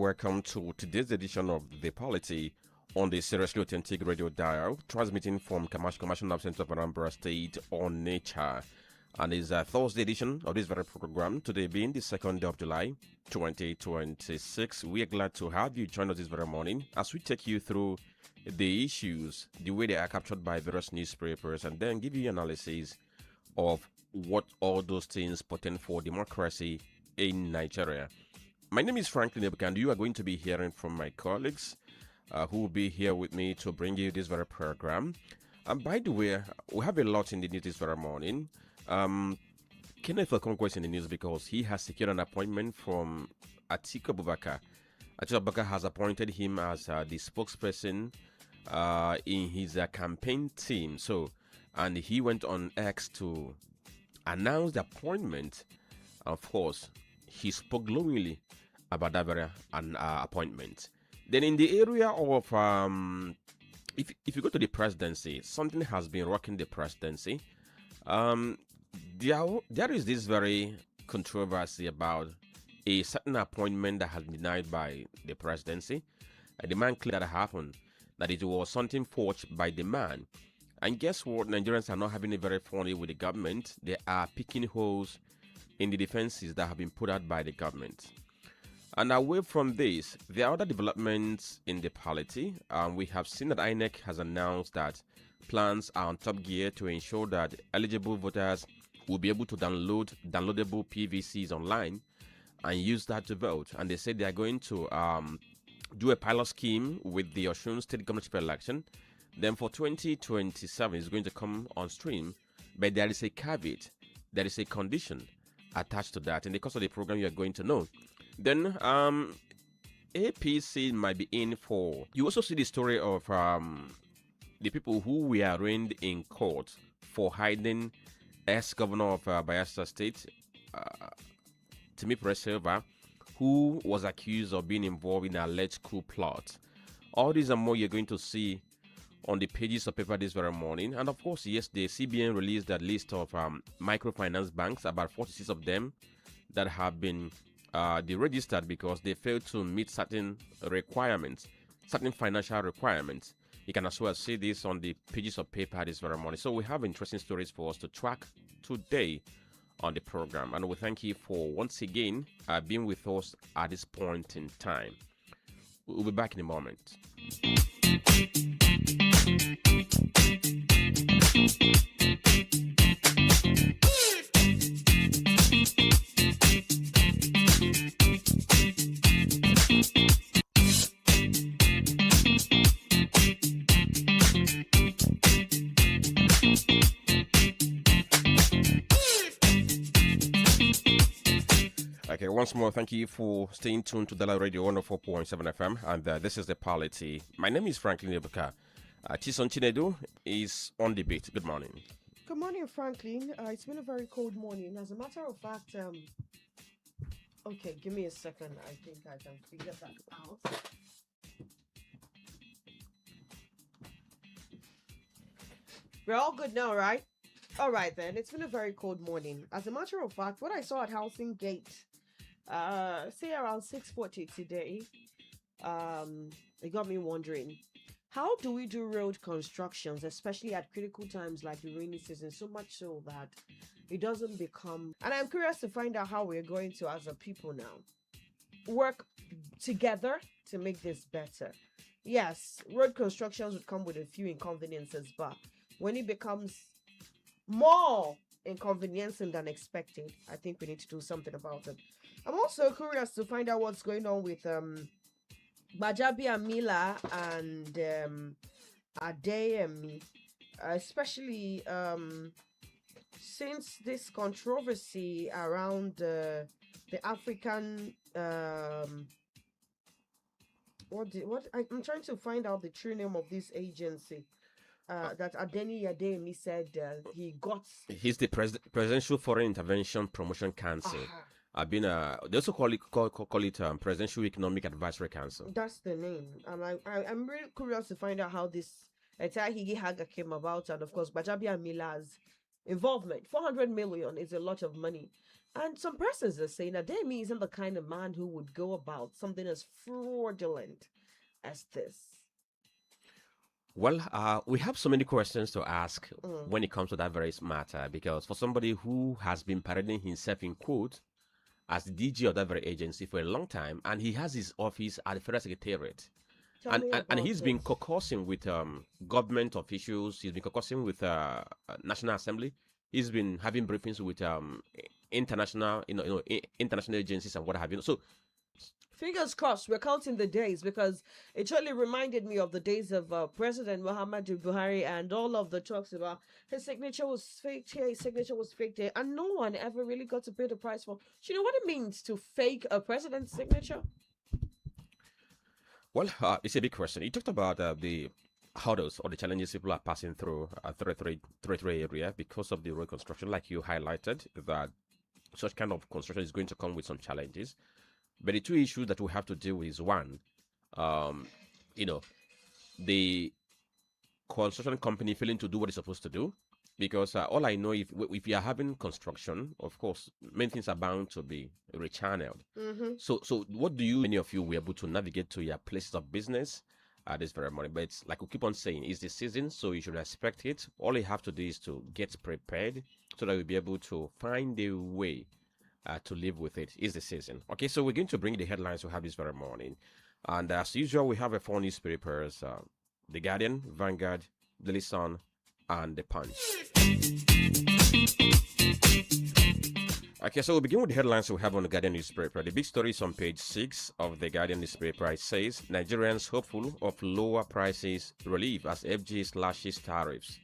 welcome to today's edition of The Polity on the Seriously Authentic Radio Dial, transmitting from Commercial Lab Center of Anambra State, Onitsha. And it's a Thursday edition of this very program, today being the 2nd of July, 2026. We are glad to have you join us this very morning as we take you through the issues, the way they are captured by various newspapers, and then give you analysis of what all those things portend for democracy in Nigeria. My name is Franklin Ebuka, and you are going to be hearing from my colleagues who will be here with me to bring you this very program. And by the way, we have a lot in the news this very morning. Kenneth Okonkwo is in the news because he has secured an appointment from Atiku Abubakar. Atiku Abubakar has appointed him as the spokesperson in his campaign team. And he went on X to announce the appointment. Of course, he spoke glowingly about that very appointment. Then in the area of, if you go to the presidency, something has been rocking the presidency. There is this very controversy about a certain appointment that has been denied by the presidency. The man claimed that happened, that it was something forged by the man. And guess what? Nigerians are not having it very funny with the government. They are picking holes in the defenses that have been put out by the government. And away from this, there are other developments in the polity. We have seen that INEC has announced that plans are on top gear to ensure that eligible voters will be able to download downloadable PVCs online and use that to vote. And they said they are going to do a pilot scheme with the Osun State governorship election. Then for 2027, it's going to come on stream. But there is a caveat, there is a condition attached to that. In the course of the program, you are going to know. Then APC might be in for. You also see the story of the people who were arraigned in court for hiding ex-governor of Bayelsa State, Timi Silva, who was accused of being involved in an alleged coup plot. All these and more you're going to see on the pages of paper this very morning. And of course, yesterday, CBN released that list of microfinance banks, about 46 of them, that have been deregistered because they failed to meet certain requirements, certain financial requirements. You can as well see this on the pages of paper this very morning. So we have interesting stories for us to track today on the program. And we thank you for once again being with us at this point in time. We'll be back in a moment. Okay, once more, thank you for staying tuned to Udala Radio 104.7 FM, and this is The Polity. My name is Franklin Ebuka. Chison Chinedu is on the beat. Good morning. Good morning, Franklin. It's been a very cold morning. As a matter of fact, okay, give me a second. I think I can figure that out. We're all good now, right? All right, then. It's been a very cold morning. As a matter of fact, what I saw at Housing Gate, say around 6:40 today, it got me wondering, how do we do road constructions, especially at critical times like the rainy season, so much so that it doesn't become... And I'm curious to find out how we're going to, as a people now, work together to make this better. Yes, road constructions would come with a few inconveniences, but when it becomes more inconveniencing than expected, I think we need to do something about it. I'm also curious to find out what's going on with Bajabi Amila and Adeyemi, especially since this controversy around the African I'm trying to find out the true name of this agency. That Adeyemi said he got. He's the Presidential Foreign Intervention Promotion Council. I've been they also call it Presidential Economic Advisory Council. That's the name, and I'm really curious to find out how this entire Higi Haga came about, and of course Bajabi Amila's involvement. 400 million is a lot of money. And some persons are saying that Ademi isn't the kind of man who would go about something as fraudulent as this. Well, we have so many questions to ask Mm. when it comes to that very matter, because for somebody who has been parading himself in quote as the DG of that very agency for a long time, and he has his office at the Federal Secretariat, Tell me and about he's been it. caucusing with government officials. He's been caucusing with National Assembly. He's been having briefings with international, international agencies and what have you. So Fingers crossed, we're counting the days because it totally reminded me of the days of President Muhammadu Buhari and all of the talks about his signature was faked here, his signature was faked there, and no one ever really got to pay the price for. Do you know what it means to fake a president's signature? well, it's a big question. You talked about the hurdles or the challenges people are passing through 33 area because of the road construction, like you highlighted, that such kind of construction is going to come with some challenges. But the two issues that we have to deal with is one, um, you know, the construction company failing to do what it's supposed to do. Because all I know, if you are having construction, of course, many things are bound to be rechanneled. Mm-hmm. So what do you, many of you, were able to navigate to your places of business at this very morning? But it's like we keep on saying, it's the season, so you should respect it. All you have to do is to get prepared so that you'll be able to find a way to live with it. Is the season. Okay, so we're going to bring the headlines we have this very morning. And as usual, we have a four newspapers, The Guardian, Vanguard, Daily Sun, and The Punch. Okay, so we'll begin with the headlines we have on the Guardian newspaper. The big story is on page 6 of the Guardian newspaper. It says, Nigerians hopeful of lower prices relief as FG slashes tariffs.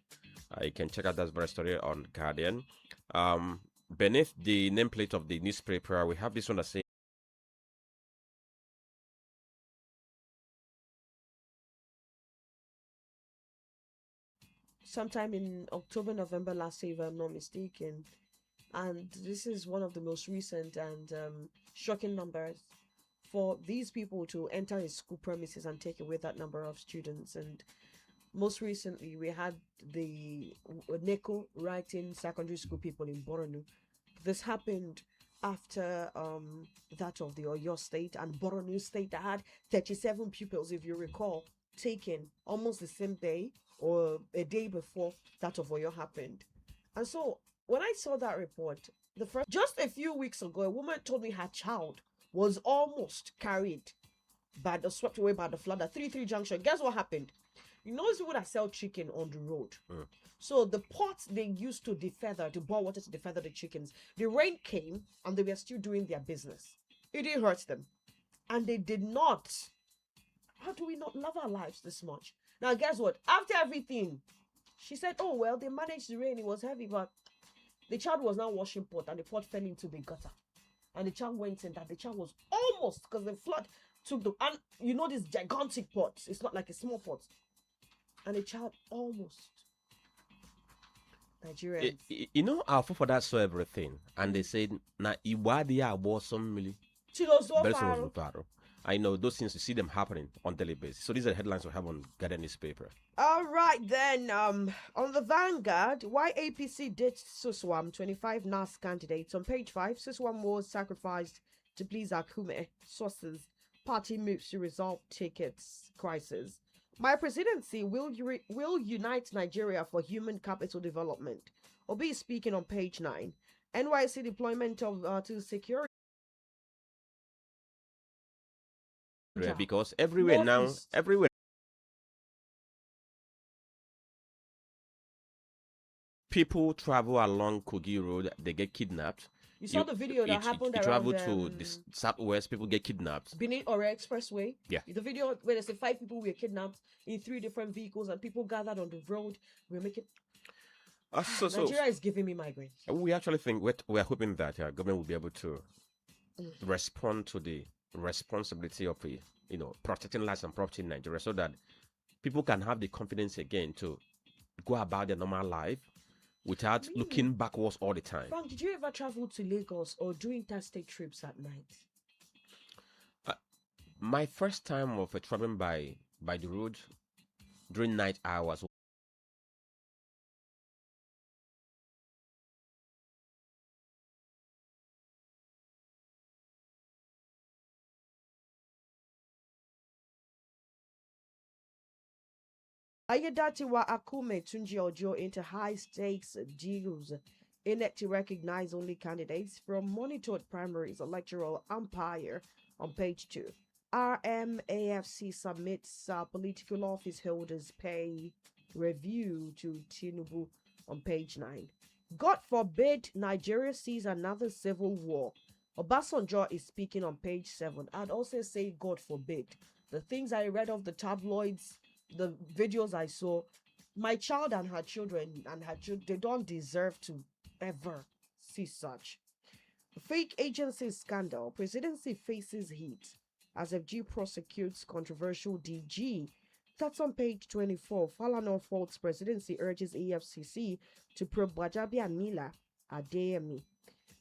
You can check out that very story on Guardian. Beneath the nameplate of the newspaper, we have this one that says, Sometime in October, November last year, if I'm not mistaken. And this is one of the most recent and shocking numbers for these people to enter his school premises and take away that number of students. And most recently, we had the NECO writing secondary school people in Borno. This happened after that of the Oyo State and Borno State that had 37 pupils, if you recall, taken almost the same day or a day before that of Oyo happened. And so when I saw that report, just a few weeks ago, a woman told me her child was almost carried swept away by the flood at 33 Junction. Guess what happened? You know those people that sell chicken on the road. So the pots they used to defeather, to boil water to defeather the chickens, the rain came and they were still doing their business. It didn't hurt them. And they did not. How do we not love our lives this much? Now, guess what? After everything, she said, oh, well, they managed the rain. It was heavy, but the child was now washing pot and the pot fell into the gutter. And the child went in that the child was almost, because the flood took the, and you know, this gigantic pot. It's not like a small pot. And the child almost. Nigerians. Our forefathers saw everything, and they said, "Na iwadia abosom mili." I know those things, you see them happening on daily basis. So these are the headlines we have on Guardian newspaper. All right then. On the Vanguard, why APC ditched Suswam, 25 NAS candidates. On page 5, Suswam was sacrificed to please Akume. Sources: party moves to resolve tickets crisis. My presidency will unite Nigeria for human capital development. Obi is speaking on page 9. NYC deployment of to security. Because everywhere now, everywhere people travel along Kogi Road, they get kidnapped. You saw the video that happened around... travel to the southwest, people get kidnapped. Benin Ore Expressway. Yeah. The video where they say 5 people were kidnapped in 3 different vehicles and people gathered on the road. We're making... Nigeria is giving me migraine. We actually think, we're hoping that government will be able to respond to the responsibility of protecting lives and property in Nigeria, so that people can have the confidence again to go about their normal life without looking backwards all the time. Frank, did you ever travel to Lagos or do interstate trips at night? My first time of traveling by the road during night hours Ayedatiwa Akume Tunji Ojo into high stakes deals. INEC to recognize only candidates from monitored primaries electoral umpire on page 2. RMAFC submits political office holders pay review to Tinubu on page 9. God forbid Nigeria sees another civil war. Obasanjo is speaking on page 7. I'd also say God forbid. The things I read off the tabloids, the videos I saw, my child and her children they don't deserve to ever see such. Fake agency scandal. Presidency faces heat as FG prosecutes controversial DG. That's on page 24. Falana faults presidency urges EFCC to probe Bajabi and Mila Adeyemi.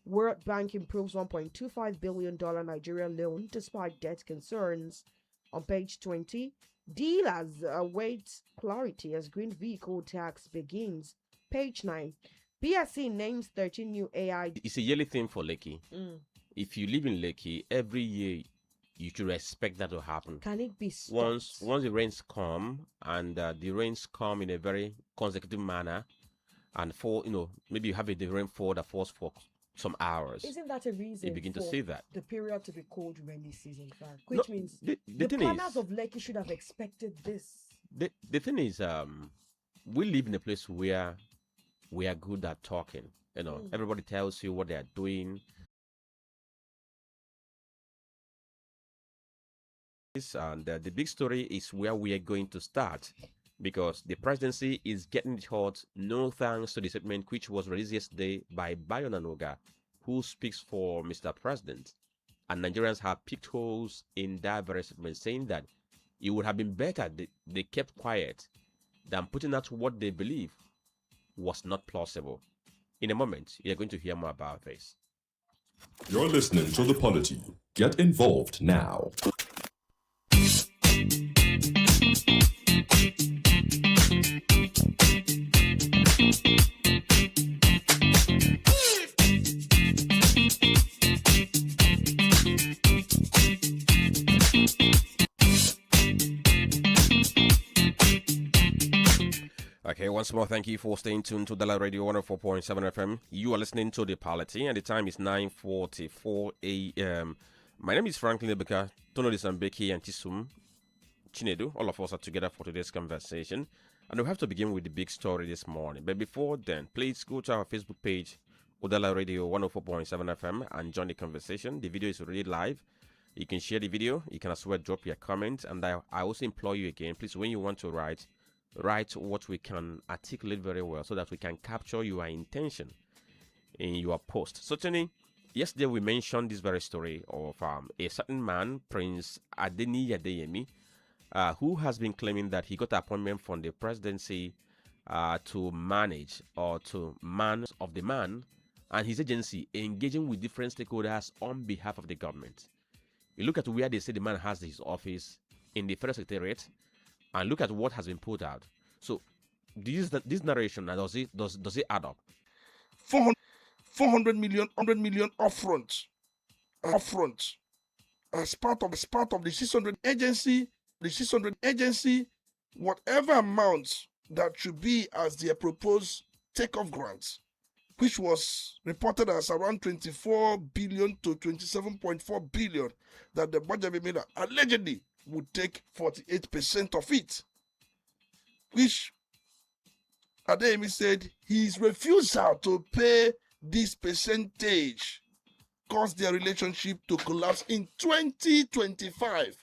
World Bank improves $1.25 billion Nigeria loan despite debt concerns. On page 20, dealers await clarity as green vehicle tax begins. Page 9, BSC names 13 new AI. It's a yearly thing for Lekki. If you live in Lekki, every year you should expect that to happen. Can it be stopped? Once the rains come, and the rains come in a very consecutive manner, and fall, maybe you have a rainfall that falls for some hours. Isn't that a reason you begin to see that the period to be called rainy season, which means the planners of Lekki should have expected this. The thing is, we live in a place where we are good at talking. Everybody tells you what they are doing. And the big story is where we are going to start, because the presidency is getting it hot, no thanks to the statement which was released yesterday by Bayo Nanoga, who speaks for Mr. President. And Nigerians have picked holes in that very statement, saying that it would have been better they kept quiet than putting out what they believe was not plausible. In a moment, you're going to hear more about this. You're listening to The Polity. Get involved now. Okay, once more, thank you for staying tuned to Udala Radio 104.7 FM. You are listening to The Polity, and the time is 9:44 a.m. My name is Franklin Ebeka, Tono Sambeki, and Tisum Chinedu. All of us are together for today's conversation, and we have to begin with the big story this morning. But before then, please go to our Facebook page, Udala Radio 104.7 FM, and join the conversation. The video is already live. You can share the video. You can as well drop your comment, and I also implore you again, please, when you want to write what we can articulate very well so that we can capture your intention in your post. Certainly, yesterday we mentioned this very story of a certain man, Prince Adeni Adeyemi, who has been claiming that he got an appointment from the presidency to manage or to man of the man and his agency engaging with different stakeholders on behalf of the government. You look at where they say the man has his office in the Federal Secretariat, and look at what has been put out. So, this narration, does it add up? 400 million upfront, as part of the 600 agency, whatever amount that should be as their proposed takeoff grants, which was reported as around 24 billion to 27.4 billion, that the budget made allegedly would take 48% of it, which Adeyemi said his refusal to pay this percentage caused their relationship to collapse in 2025,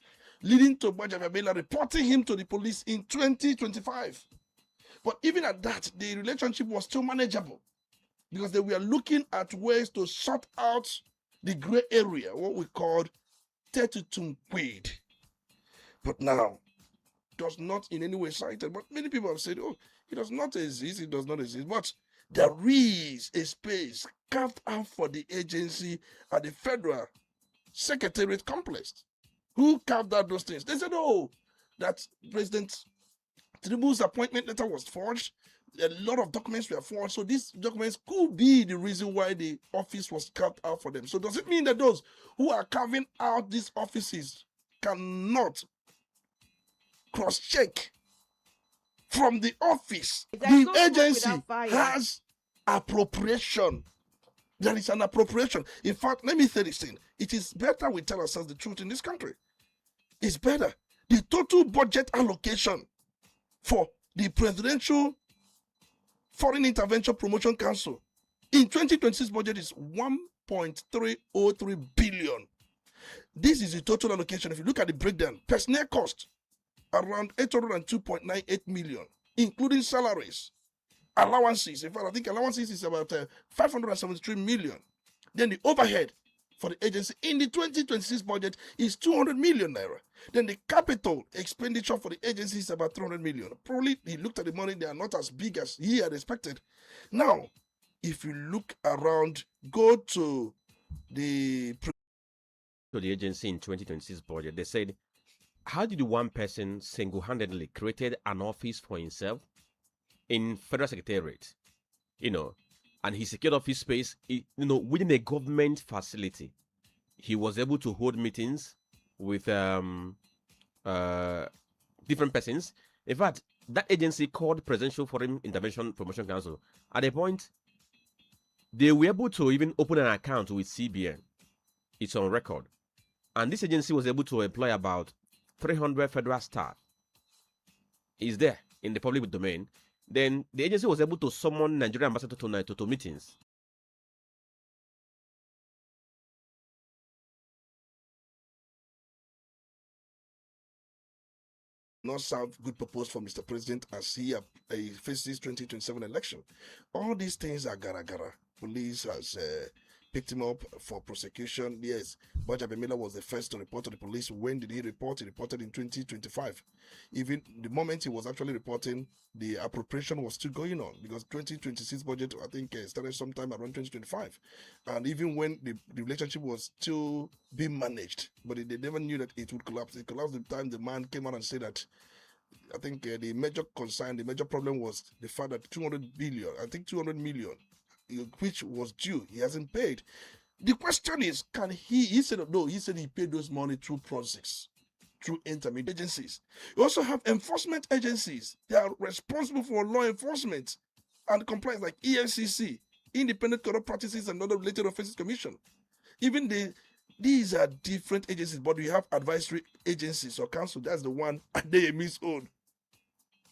leading to Bajabamela reporting him to the police in 2025. But even at that, the relationship was still manageable because they were looking at ways to sort out the gray area, what we called Tetutumquid. But now, does not in any way cited. But many people have said, oh, it does not exist, it does not exist. But there is a space carved out for the agency at the Federal Secretariat complex. Who carved out those things? They said, oh, that President Tinubu's appointment letter was forged. A lot of documents were forged. So these documents could be the reason why the office was carved out for them. So does it mean that those who are carving out these offices cannot cross-check from the office. There's no The smoke agency without fire. has appropriation. There is an appropriation. In fact, let me say this thing. It is better we tell ourselves the truth in this country. It's better. The total budget allocation for the Presidential Foreign Intervention Promotion Council in 2026 budget is 1.303 billion. This is the total allocation. If you look at the breakdown, personnel cost around 802.98 million, including salaries, allowances. In fact, I think allowances is about 573 million. Then the overhead for the agency in the 2026 budget is 200 million naira. Then the capital expenditure for the agency is about 300 million. Probably he looked at the money, they are not as big as he had expected. Now, if you look around, go to the agency in 2026 budget, they said, how did one person single-handedly created an office for himself in Federal Secretariat, and he secured office space, within a government facility. He was able to hold meetings with different persons. In fact, that agency called Presidential Foreign Intervention Promotion Council. At a point, they were able to even open an account with CBN. It's on record. And this agency was able to employ about 300 federal staff. It's there in the public domain. Then the agency was able to summon Nigerian ambassador to meetings. Not serve good purpose for Mr. President as he faces 2027 election. All these things are gara. Police has picked him up for prosecution. Yes, Baja Bemila was the first to report to the police. When did he report? He reported in 2025. Even the moment he was actually reporting, the appropriation was still going on, because 2026 budget, I think, started sometime around 2025. And even when the relationship was still being managed, but they never knew that it would collapse. It collapsed the time the man came out and said that, I think the major concern, the major problem was the fact that 200 million, which was due, he hasn't paid. The question is, can he said no, he said he paid those money through projects, through intermediate agencies. You also have enforcement agencies. They are responsible for law enforcement and compliance, like EFCC, Independent Corrupt Practices and Other Related Offences Commission. Even these are different agencies, but we have advisory agencies or council. That's the one Adeyemi's own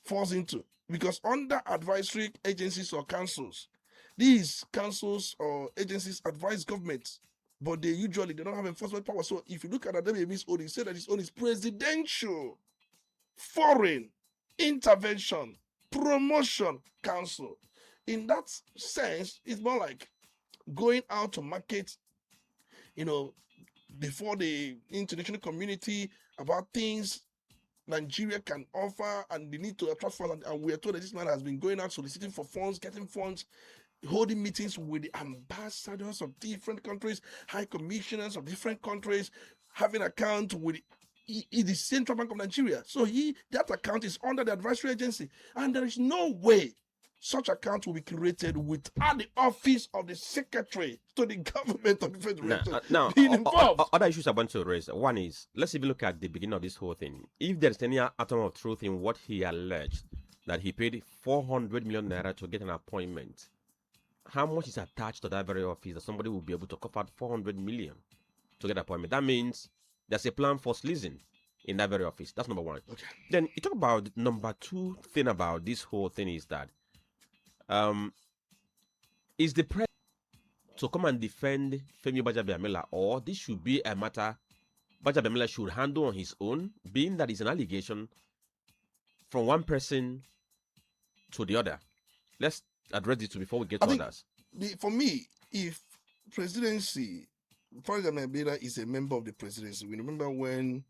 falls into. Because under advisory agencies or councils, these councils or agencies advise governments, but they don't have enforcement power. So if you look at Adeyemi's own, he said that his own is Presidential Foreign Intervention Promotion Council. In that sense, it's more like going out to market, before the international community about things Nigeria can offer, and they need to attract funds. And we are told that this man has been going out soliciting for funds, getting funds, holding meetings with the ambassadors of different countries, high commissioners of different countries, having account with the Central Bank of Nigeria. So that account is under the advisory agency, and there is no way such account will be created without the office of the secretary to the government of the federation now, being involved. Other issues I want to raise. One is, let's even look at the beginning of this whole thing. If there's any atom of truth in what he alleged, that he paid 400 million naira to get an appointment, how much is attached to that very office that somebody will be able to cover 400 million to get an appointment? That means there's a plan for sleazing in that very office. That's number one. Okay. Then you talk about number two thing about this whole thing is that is the president to come and defend Femi Gbajabiamila, or this should be a matter Gbajabiamila should handle on his own, being that it's an allegation from one person to the other? Let's address this before we get to others. For me, if presidency, Gbajabiamila is a member of the presidency. We remember when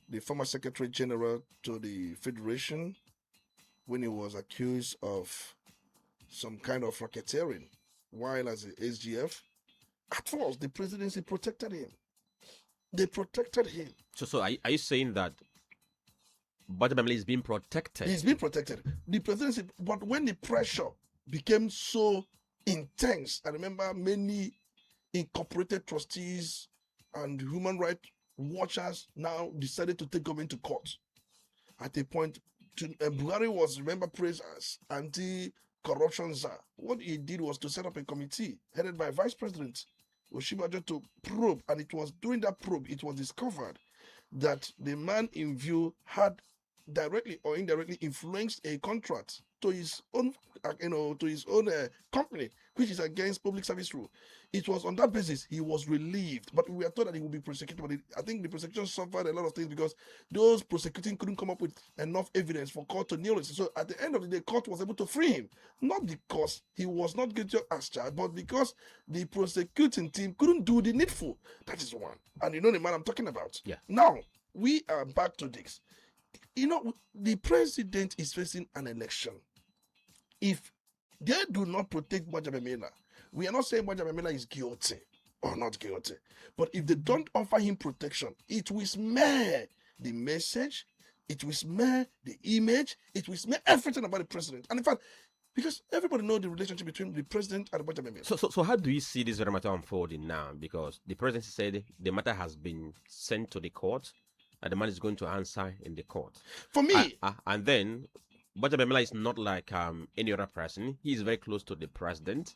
the former Secretary General to the Federation, when he was accused of some kind of racketeering while as a SGF, at first the presidency protected him. They protected him. So are you saying that Gbajabiamila is being protected? He's being protected. The presidency, but when the pressure became so intense, I remember many incorporated trustees and human rights watchers now decided to take government to court. At a point, Buhari was, remember, praised as anti-corruption czar. What he did was to set up a committee headed by Vice President Oshibajo to probe, and it was during that probe it was discovered that the man in view had directly or indirectly influenced a contract to his own, company, which is against public service rule. It was on that basis he was relieved, but we were told that he would be prosecuted. But I think the prosecution suffered a lot of things because those prosecuting couldn't come up with enough evidence for court to nail it. So at the end of the day, court was able to free him, not because he was not guilty as charged, but because the prosecuting team couldn't do the needful. That is one, and you know the man I'm talking about. Yeah. Now we are back to this. The president is facing an election. If they do not protect Gbajabamila, we are not saying Gbajabamila is guilty or not guilty, but if they don't offer him protection, it will smear the message, it will smear the image, it will smear everything about the president. And in fact, because everybody knows the relationship between the president and Gbajabamila. So how do you see this very matter unfolding now? Because the president said the matter has been sent to the court, and the man is going to answer in the court. For me, and then Gbajabamila is not like any other person. He is very close to the president.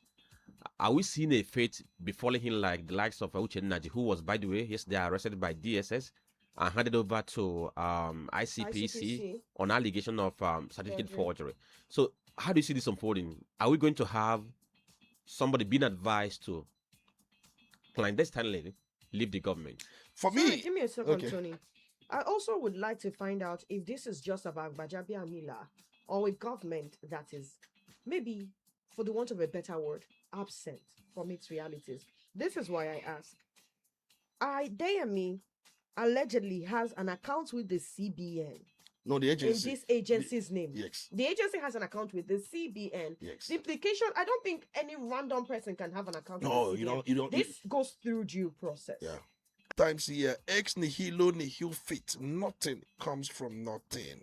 Are we seeing a fate befalling him like the likes of Uche Naji, who was, by the way, yesterday arrested by DSS and handed over to ICPC on allegation of certificate forgery? So how do you see this unfolding? Are we going to have somebody being advised to clandestinely leave the government? For Sorry, me, give me a second, Tony. I also would like to find out if this is just about Gbajabamila or a government that is, maybe, for the want of a better word, absent from its realities. This is why I ask. Deyemi allegedly has an account with the CBN. no, the agency. In this agency's name. Yes. The agency has an account with the CBN. Yes. The implication, I don't think any random person can have an account No, with the CBN. you don't. This goes through due process. Yeah. Times here, ex nihilo nihil fit. Nothing comes from nothing.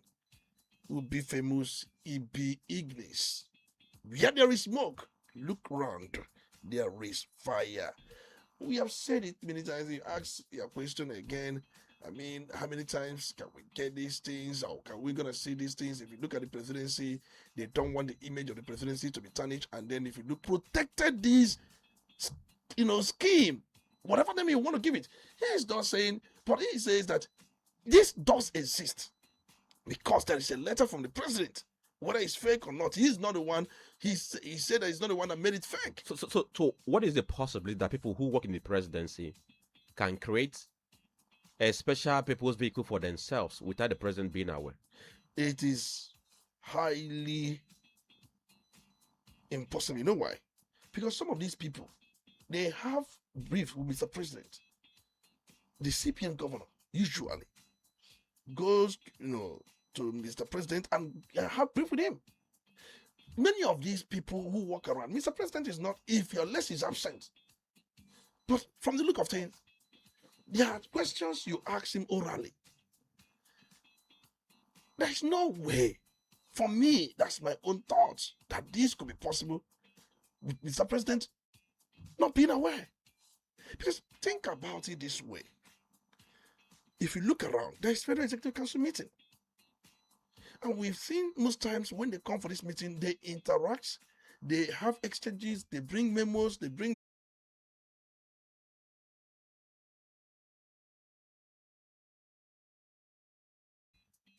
Ubi famous, ibi ignis. Where there is smoke, look round. There is fire. We have said it many times. You ask your question again. I mean, how many times can we get these things, or can we gonna see these things? If you look at the presidency, they don't want the image of the presidency to be tarnished. And then if you look protected this, scheme, whatever name you want to give it, he's not saying, but he says that this does exist because there is a letter from the president. Whether it's fake or not, he's not the one. He said that he's not the one that made it fake. So what is the possibility that people who work in the presidency can create a special purpose vehicle for themselves without the president being aware? It is highly impossible. You know why? Because some of these people, they have briefs with Mr. President. The CPN governor usually goes, to Mr. President and have brief with him. Many of these people who walk around, Mr. President is not, if your list is absent. But from the look of things, there are questions you ask him orally. There's no way, for me, that's my own thoughts, that this could be possible with Mr. President not being aware. Because think about it this way. If you look around, there's Federal Executive Council meeting. And we've seen most times when they come for this meeting, they interact, they have exchanges, they bring memos, they bring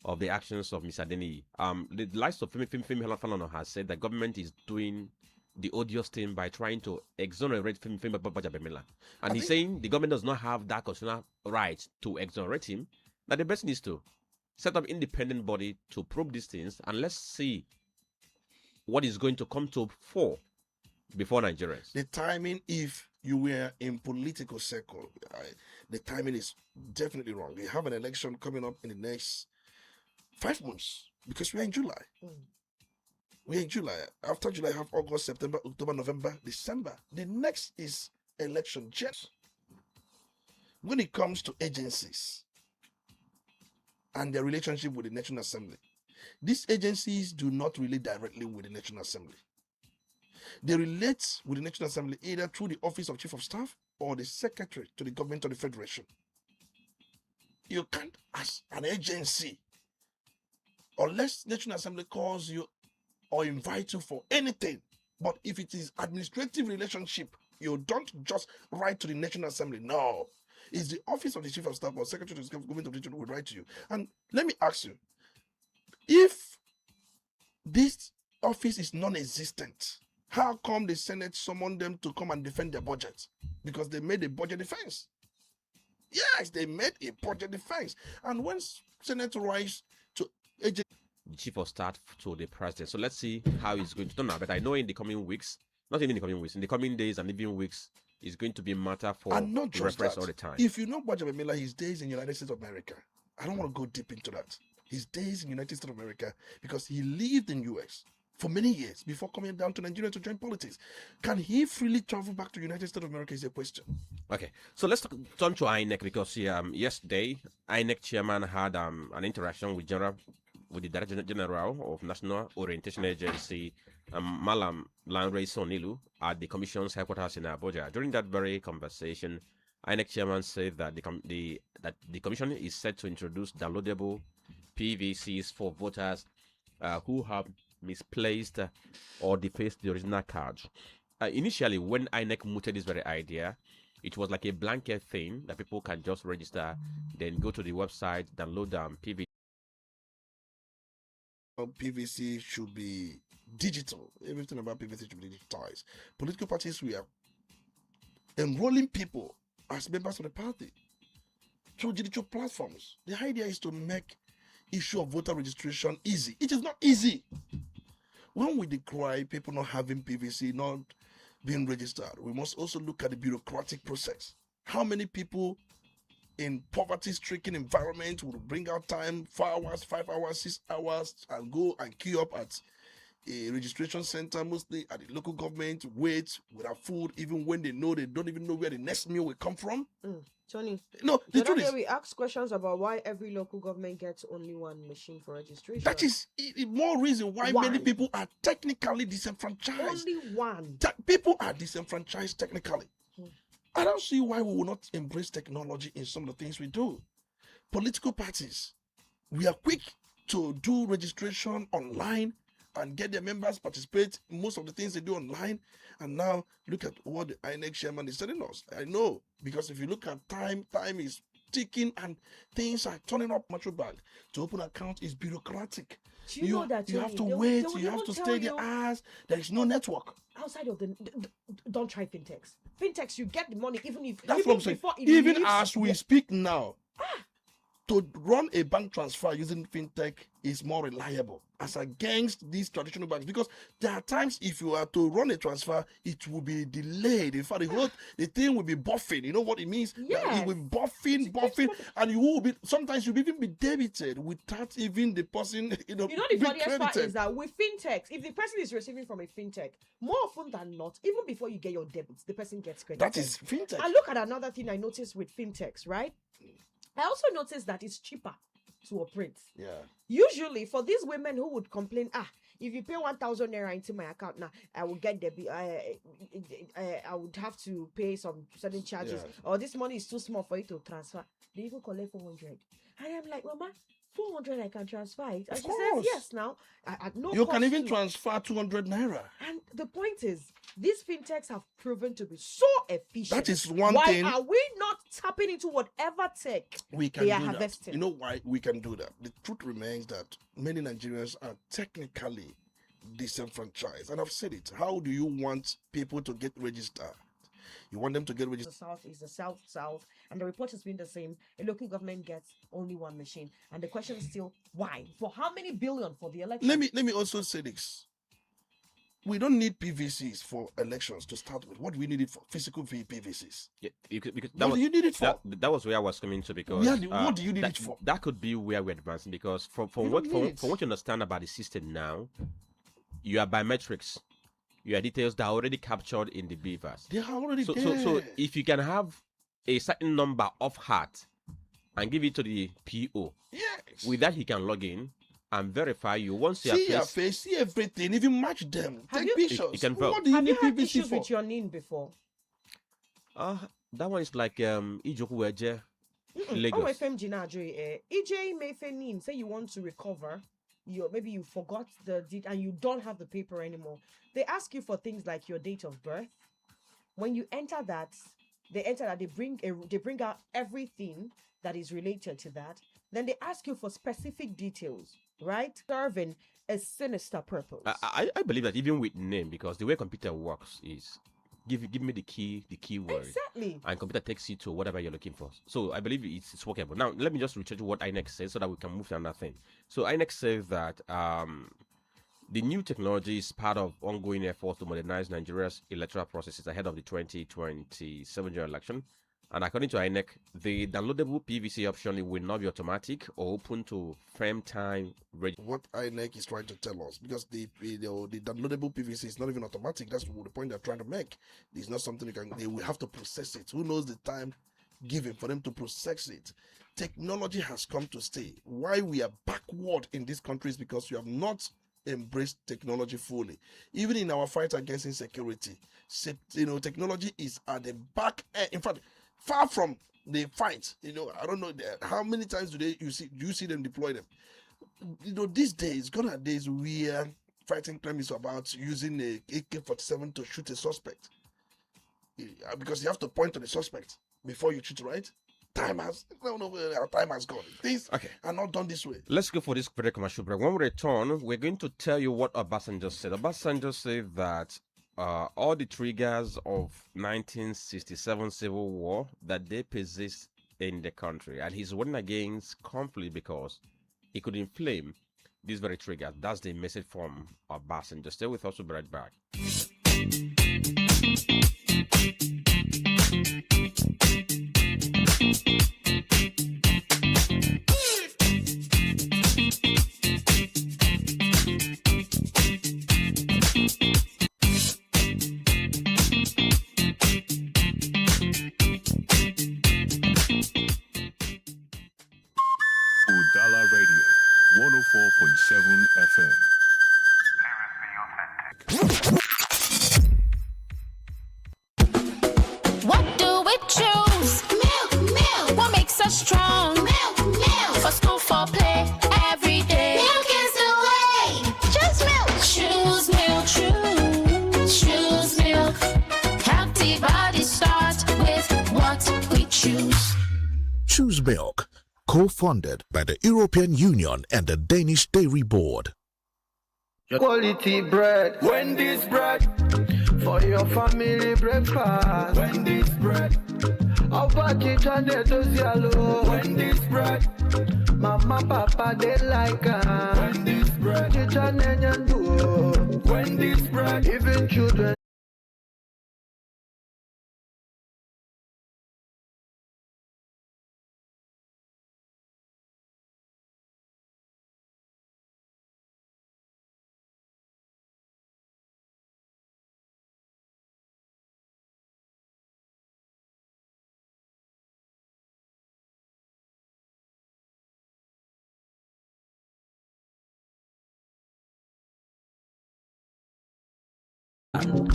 of the actions of Mr. Adeniyi. The likes of Femi Falana has said that government is doing the odious thing by trying to exonerate Femi Gbajabamila. And he's saying the government does not have that constitutional right to exonerate him, that the best needs to set up independent body to probe these things, and let's see what is going to come to fore before Nigerians. the timing. If you were in political circle, the timing is definitely wrong. We have an election coming up in the next 5 months because we're in July. We're in July. After July, I have August, September, October, November, December. The next is election. Just when it comes to agencies and their relationship with the National Assembly, these agencies do not relate directly with the National Assembly. They relate with the National Assembly either through the Office of Chief of Staff or the Secretary to the Government of the Federation. You can't, as an agency, unless National Assembly calls you or invite you for anything. But if it is administrative relationship, you don't just write to the National Assembly. No. It's the office of the Chief of Staff or Secretary of the Government of the Region who will write to you. And let me ask you, if this office is non-existent, how come the Senate summoned them to come and defend their budget? Because they made a budget defense. Yes, they made a budget defense. And when Senate writes to the Chief of Staff to the President. So let's see how it's going to turn out. But I know in the coming weeks, not even in the coming weeks, in the coming days and even weeks, it's going to be a matter for and not just reference that, all the time. If you know Benjamin Miller, his days in the United States of America, I don't want to go deep into that. His days in the United States of America, because he lived in US for many years before coming down to Nigeria to join politics. Can he freely travel back to the United States of America is a question. Okay, so let's turn to INEC because yesterday, INEC chairman had an interaction with the Director General of National Orientation Agency, Malam Lanre Sonilu, at the Commission's headquarters in Abuja. During that very conversation, INEC chairman said that the Commission is set to introduce downloadable PVCs for voters who have misplaced or defaced the original cards. Initially, when INEC mooted this very idea, it was like a blanket thing that people can just register, then go to the website, download PVC. PVC should be digital. Everything about PVC should be digitized. Political parties, we are enrolling people as members of the party through digital platforms. The idea is to make issue of voter registration easy. It is not easy. When we decry people not having PVC, not being registered, we must also look at the bureaucratic process. How many people in poverty-stricken environment would bring out time, 4 hours, 5 hours, 6 hours, and go and queue up at a registration center, mostly at the local government, wait without food, even when they don't even know where the next meal will come from? Tony, no, the truth is, we ask questions about why every local government gets only one machine for registration. that is more reason why many people are technically disenfranchised. Only one. People are disenfranchised technically. I don't see why we will not embrace technology in some of the things we do. Political parties, we are quick to do registration online and get their members participate in most of the things they do online. And now look at what the INEC chairman is telling us. I know, because if you look at time is ticking and things are turning up. Metro Bank to open an account is bureaucratic. Do you know that you have to wait, you have to stay there hours. There is no network. Outside of don't try fintechs. Fintechs, you get the money even if that's what I'm saying. Even as we speak now, to run a bank transfer using fintech is more reliable as against these traditional banks, because there are times if you are to run a transfer, it will be delayed. In fact, the thing will be buffing. You know what it means? Yes. It will be buffing, and you will be sometimes you'll even be debited without even the person the funniest part is that with fintechs, if the person is receiving from a fintech, more often than not, even before you get your debits, the person gets credit. That is fintech. And look at another thing I noticed with fintechs, right? I also noticed that it's cheaper to operate. Yeah. Usually, for these women who would complain, if you pay 1,000 naira into my account now, I will get I would have to pay some certain charges, or this money is too small for you to transfer. They even collect 400, and I'm like, Mama, 400 I can transfer it, and she says yes. Now, you can even transfer 200 naira. And the point is, these fintechs have proven to be so efficient. That is one thing. Why are we not tapping into whatever tech they are harvesting? You know why we can do that? The truth remains that many Nigerians are technically disenfranchised. And I've said it. How do you want people to get registered? You want them to get registered? The South is the South, and the report has been the same. A local government gets only one machine. And the question is still, why? For how many billion for the election? Let me also say this. We don't need PVCs for elections to start with. What do we need it for? Physical PVCs. Yeah, because what do you need it for? That was where I was coming to, because what do you need it for? That could be where we're advancing, because from what you understand about the system now, you are biometrics. Your details that are already captured in the beavers. They are already there. So if you can have a certain number of heart and give it to the PO, with that he can log in and verify you. Once you see your face, see everything, even match them. Take pictures. You can vote. What do you need had PVC issues for? with your NIN before? That one is like Ijoku Weje, Lagos. FM EJ Mefe NIN, say you want to recover maybe you forgot the deed and you don't have the paper anymore. They ask you for things like your date of birth. When you enter that, they bring out everything that is related to that. Then they ask you for specific details, right? Serving a sinister purpose. I believe that even with name, because the way computer works is give me the keyword. Exactly. And computer takes you to whatever you're looking for. So I believe it's workable. Now let me just return to what INEC says so that we can move to another thing. So INEC says that the new technology is part of ongoing efforts to modernize Nigeria's electoral processes ahead of the 2027 general election. And according to INEC, the downloadable PVC option will not be automatic or open to firm time. What INEC is trying to tell us, because the downloadable PVC is not even automatic. That's the point they're trying to make. It's not something they will have to process it. Who knows the time given for them to process it? Technology has come to stay. Why we are backward in this country is because we have not embraced technology fully. Even in our fight against insecurity, technology is at the back end. In fact, far from the fight, I don't know how many times do you see them deploy them. These days, gone are days where fighting crime is about using a AK-47 to shoot a suspect, because you have to point to the suspect before you shoot, right? Time has gone. Things are not done this way. Let's go for this quick commercial break. When we return, we're going to tell you what Obasanjo said. Obasanjo said that all the triggers of 1967 civil war that they persist in the country, and he's warning against conflict because it could inflame these very triggers. That's the message from Obasanjo. Stay with us. We'll be right back. Udala Radio, 104.7 FM. What do we choose? Milk. What makes us strong? Milk. For school, for play, every day. Milk is the way. Choose milk. Choose milk. Choose milk. Healthy bodies start with what we choose. Choose Milk, co-funded by the European Union and the Danish Dairy Board. Quality bread, Wendy's bread, for your family breakfast. Wendy's bread, Wendy's bread, Mama, Papa, they like Wendy's bread, Wendy's bread, even children.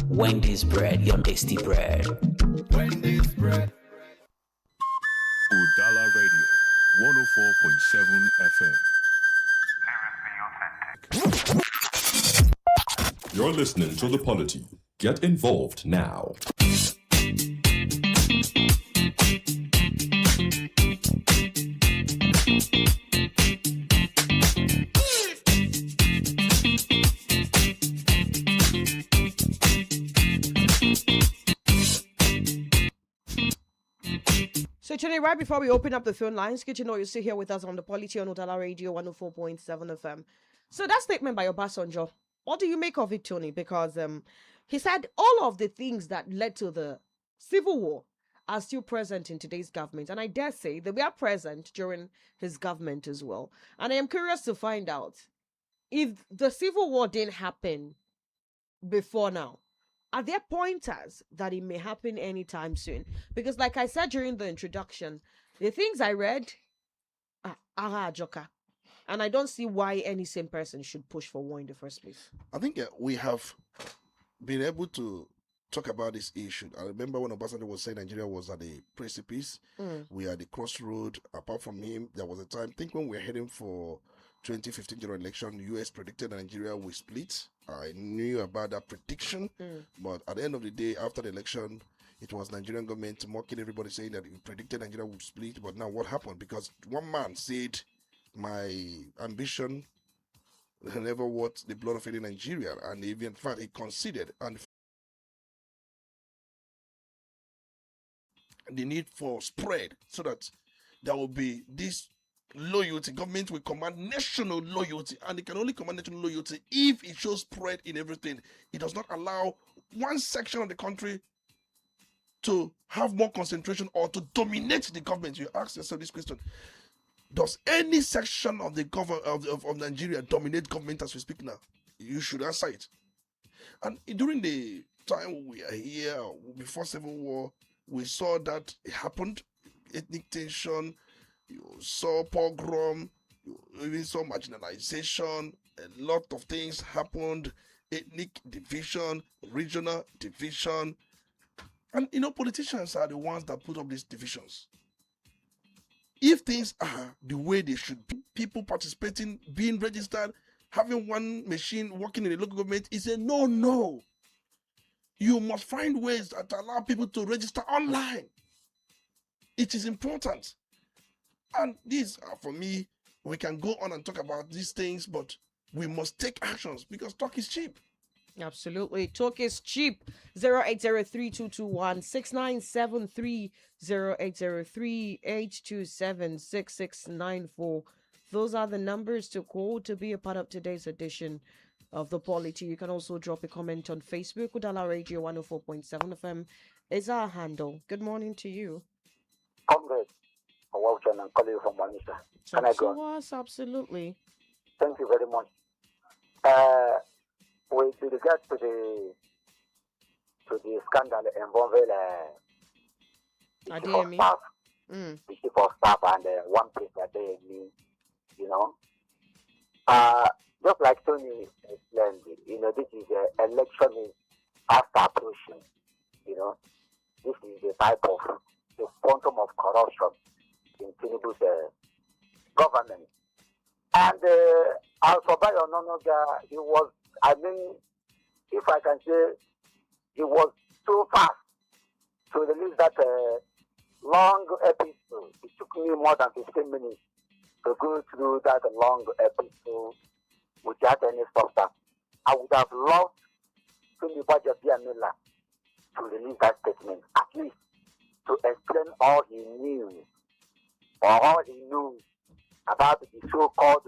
Wendy's bread, your tasty bread. Wendy's bread. Udala Radio, 104.7 FM. You're listening to The Polity. Get involved now. So today, right before we open up the phone lines, good to know you're still here with us on the Polity on Udala Radio 104.7 FM. So that statement by Obasanjo, what do you make of it, Tony? Because he said all of the things that led to the civil war are still present in today's government. And I dare say they were present during his government as well. And I am curious to find out if the civil war didn't happen before now, are there pointers that it may happen anytime soon? Because like I said during the introduction, the things I read are Joker. And I don't see why any same person should push for war in the first place. I think we have been able to talk about this issue. I remember when Obasanjo was saying Nigeria was at the precipice. We are at the crossroad. Apart from him, there was a time, I think when we were heading for 2015 general election, US predicted Nigeria will split. I knew about that prediction, but at the end of the day, after the election, it was Nigerian government mocking everybody, saying that it predicted Nigeria would split. But now what happened? Because one man said, my ambition never worth the blood of any Nigerian, and even in fact he conceded and the need for spread so that there will be this loyalty. Government will command national loyalty, and it can only command national loyalty if it shows spread in everything. It does not allow one section of the country to have more concentration or to dominate the government. You ask yourself this question: does any section of the government of Nigeria dominate government as we speak now? You should answer it. And during the time we are here, before Civil War, we saw that it happened. Ethnic tension, you saw pogrom, you even saw marginalization. A lot of things happened. Ethnic division, regional division. And politicians are the ones that put up these divisions. If things are the way they should be, people participating, being registered, having one machine working in the local government is a no. You must find ways that allow people to register online. It is important. And these are, for me, we can go on and talk about these things, but we must take actions because talk is cheap. Absolutely. Talk is cheap. 08032216973, 0803-827-6694. Those are the numbers to call to be a part of today's edition of the Polity. You can also drop a comment on Facebook. Udala Radio 104.7 FM is our handle. Good morning to you. Comrade, welcome and calling you from Onitsha. Can I go? Yes, absolutely. Thank you very much. With regard to the scandal involving the chief of staff, the chief of staff and one place that they mean, just like Tony explained, this is election is fast approaching. This is the type of the quantum of corruption in Tinubu's government. And as for Bayo Nonoga, he was, if I can say, he was so fast to release that long episode. It took me more than 15 minutes to go through that long episode without any substance. I would have loved Tony Bajabiamila to release that statement, at least to explain all he knew or all he knew about the so-called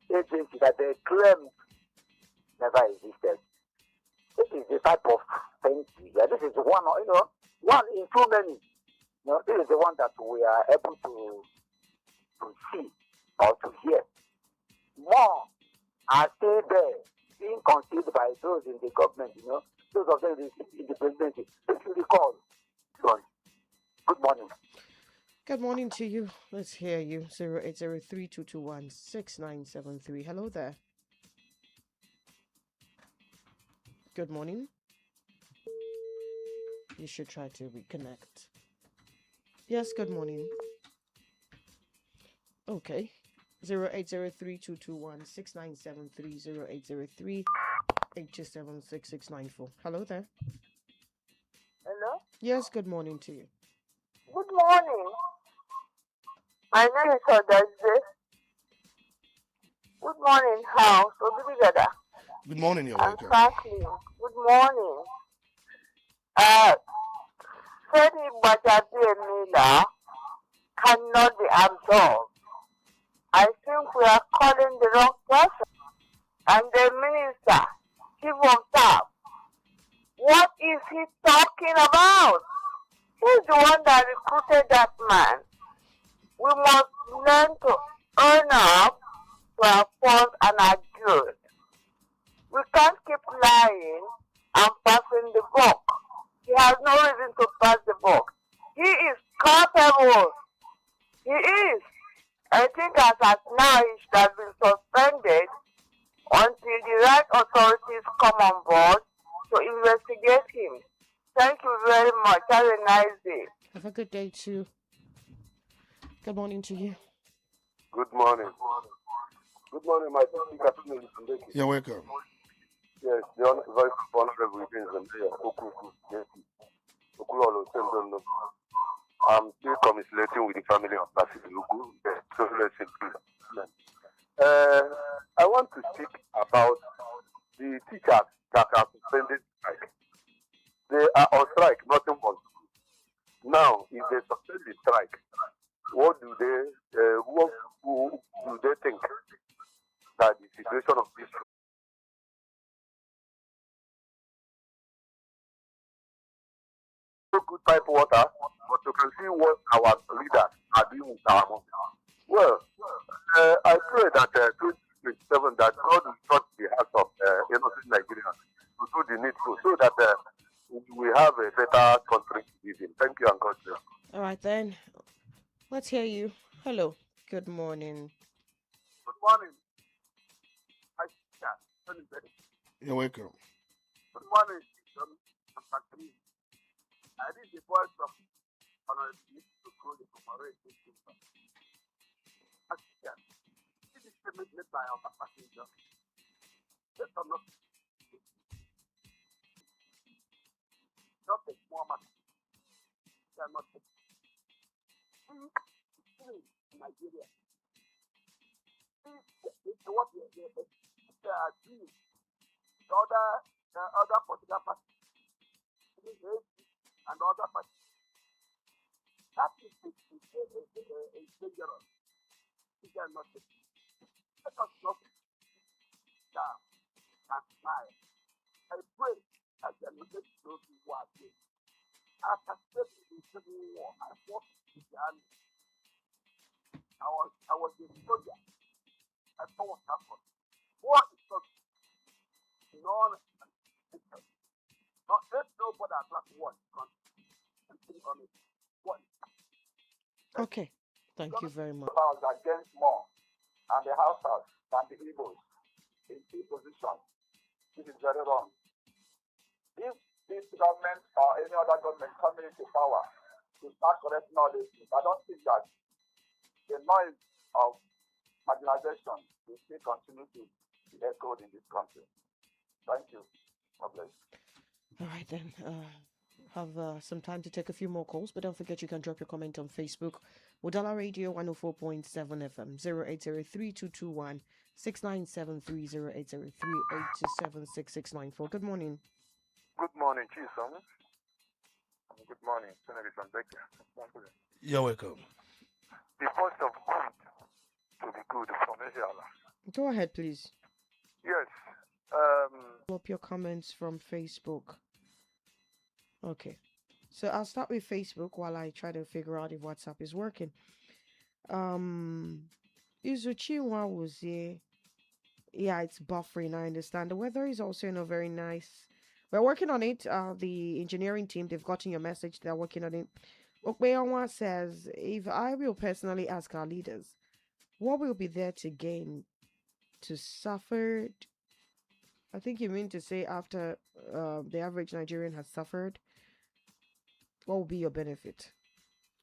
agency that they claimed never existed. This is the type of thing. This is one in too many. This is the one that we are able to see or to hear. More are still there, being conceived by those in the government, those of them in the presidency. If you recall, good morning. Good morning to you. Let's hear you. 0803-221-6973. Hello there. Good morning. You should try to reconnect. Yes, good morning. Okay. 0803-221-6973, 0803-827-6694. Hello there. Hello? Yes, good morning to you. Good morning. My name is Odaze. Good morning, house. Good morning, you're I'm welcome. Franklin. Good morning. Freddy Bajabiamila cannot be absorbed. I think we are calling the wrong person. And the minister, chief of staff, what is he talking about? He's the one that recruited that man. We must learn to earn up to our funds and our good. We can't keep lying and passing the buck. He has no reason to pass the buck. He is culpable. He is. I think as at now he should have been suspended until the right authorities come on board to investigate him. Thank you very much. Have a nice day. Have a good day too. Good morning to you. Good morning. Good morning, my sister. You're welcome. Yes, the very honorable is the mayor, Okuku. Yes, Okulolo, I'm still commiserating with the family of Pastor Lugu. So let's include. I want to speak about the teachers that are suspended strike. They are on strike, nothing but now. If they suspend the strike, what do they think that the situation of this good pipe water, but you can see what our leaders are doing with our money. Well, I pray that 2027 that God will touch the hearts of innocent Nigerians to do the needful so that we have a better country to live in. Thank you and God bless. All right then. Let's hear you. Hello. Good morning. Good morning. You're welcome. Good morning. I read the voice of Honorable to go to commemorate this system. This is statement made by our passenger. Let us not a small matter. They are not in Nigeria. What they are doing, the other political parties and other parties. That is dangerous. We cannot take it. Let us not down and smile. I pray that the leaders those who are there. After facing the civil war, I fought with the army. I was a soldier. I saw what happened. War is not non-existent. Let nobody attack one country and think on it. One. Okay. Thank you very much. Against more and the households and the Igbos in key positions. This is very wrong. If this government or any other government coming into power to start correcting all this, I don't think that the noise of marginalization will still continue to be echoed in this country. Thank you. God bless. All right then. Have some time to take a few more calls, but don't forget you can drop your comment on Facebook. Udala Radio 104.7 FM 0803 697 Good morning. Good morning, Chisom. Good morning, Senator Becker. You're welcome. The voice of good to be good from Israel. Go ahead, please. Yes. Up your comments from Facebook. Okay. So I'll start with Facebook while I try to figure out if WhatsApp is working. Izuchiwa was here. Yeah, it's buffering. I understand. The weather is also very nice. We're working on it. The engineering team, they've gotten your message. They're working on it. Okweonwa says, if I will personally ask our leaders, what will be there to gain to suffer? I think you mean to say after the average Nigerian has suffered, what will be your benefit?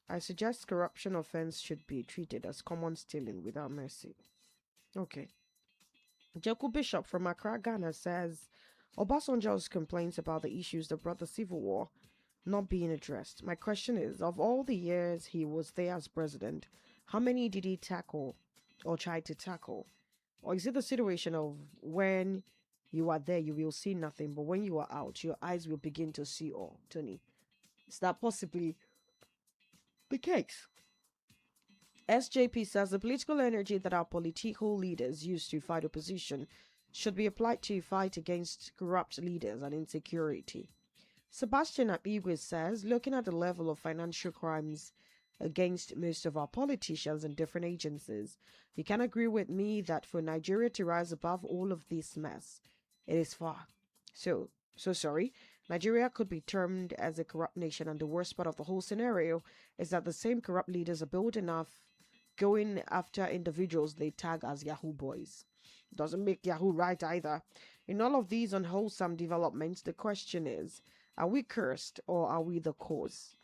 I suggest corruption offense should be treated as common stealing without mercy. Okay. Joku Bishop from Accra, Ghana says, Obasanjo's complaints about the issues that brought the civil war not being addressed. My question is, of all the years he was there as president, how many did he tackle or try to tackle? Or is it the situation of when you are there, you will see nothing, but when you are out, your eyes will begin to see all? Tony, is that possibly the case? SJP says the political energy that our political leaders use to fight opposition should be applied to fight against corrupt leaders and insecurity. Sebastian Abigwe says, looking at the level of financial crimes against most of our politicians and different agencies, you can agree with me that for Nigeria to rise above all of this mess, it is far. So sorry. Nigeria could be termed as a corrupt nation, and the worst part of the whole scenario is that the same corrupt leaders are bold enough going after individuals they tag as Yahoo boys. Doesn't make Yahoo right either. In all of these unwholesome developments, the question is, are we cursed or are we the cause?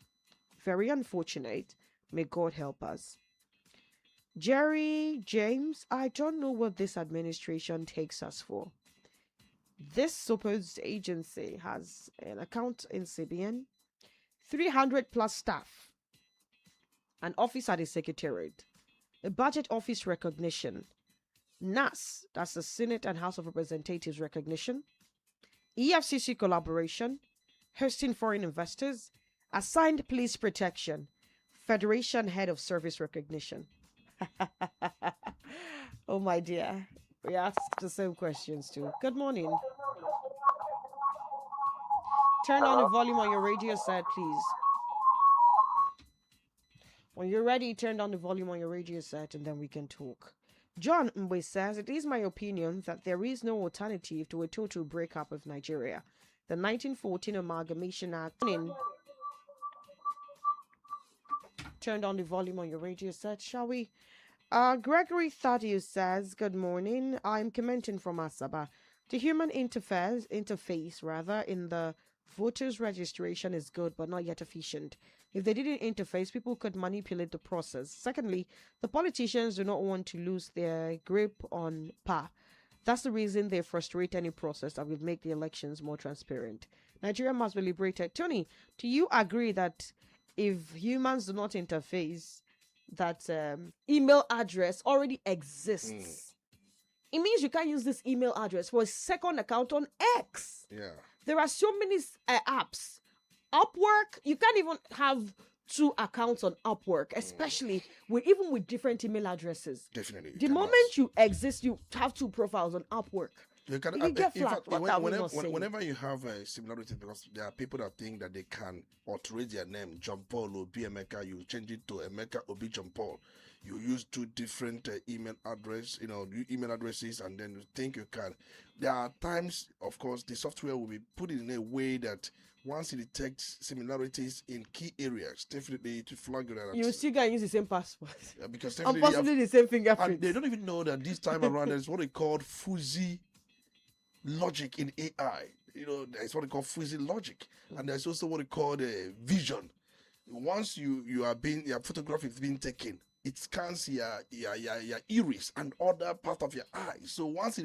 Very unfortunate. May God help us. Jerry James, I don't know what this administration takes us for. This supposed agency has an account in CBN, 300 plus staff, an office at the secretariat, a budget office recognition, NAS, that's the Senate and House of Representatives recognition, EFCC collaboration, hosting foreign investors, assigned police protection, Federation Head of Service recognition. Oh my dear, we asked the same questions too. Good morning. Turn on the volume on your radio set, please. When you're ready, turn down the volume on your radio set and then we can talk. John Mwe says, it is my opinion that there is no alternative to a total breakup of Nigeria. The 1914 Amalgamation Act. Turn down the volume on your radio set, shall we? Gregory Thaddeus says, good morning. I'm commenting from Asaba. The human interface in the voters registration is good but not yet efficient. If they didn't interface, people could manipulate the process. Secondly, the politicians do not want to lose their grip on power. That's the reason they frustrate any process that will make the elections more transparent. Nigeria must be liberated. Tony, do you agree that if humans do not interface, that email address already exists? It means you can't use this email address for a second account on X. Yeah. There are so many apps. Upwork, you can't even have two accounts on Upwork, especially with different email addresses. Definitely. The moment you exist, you have two profiles on Upwork. You can get flagged. Whenever you have a similarity, because there are people that think that they can alter their name, John Paul Obi Emeka, you change it to Emeka Obi John Paul. You use two different email addresses, and then you think you can. There are times, of course, the software will be put in a way that once it detects similarities in key areas, definitely to flag that. You still can use the same passport. Yeah, because and possibly the same fingerprint. And they don't even know that this time around there's what they call fuzzy logic in AI. There's what they call fuzzy logic, and there's also what they call the vision. Once your photograph is being taken, it scans your iris and other part of your eye. So once it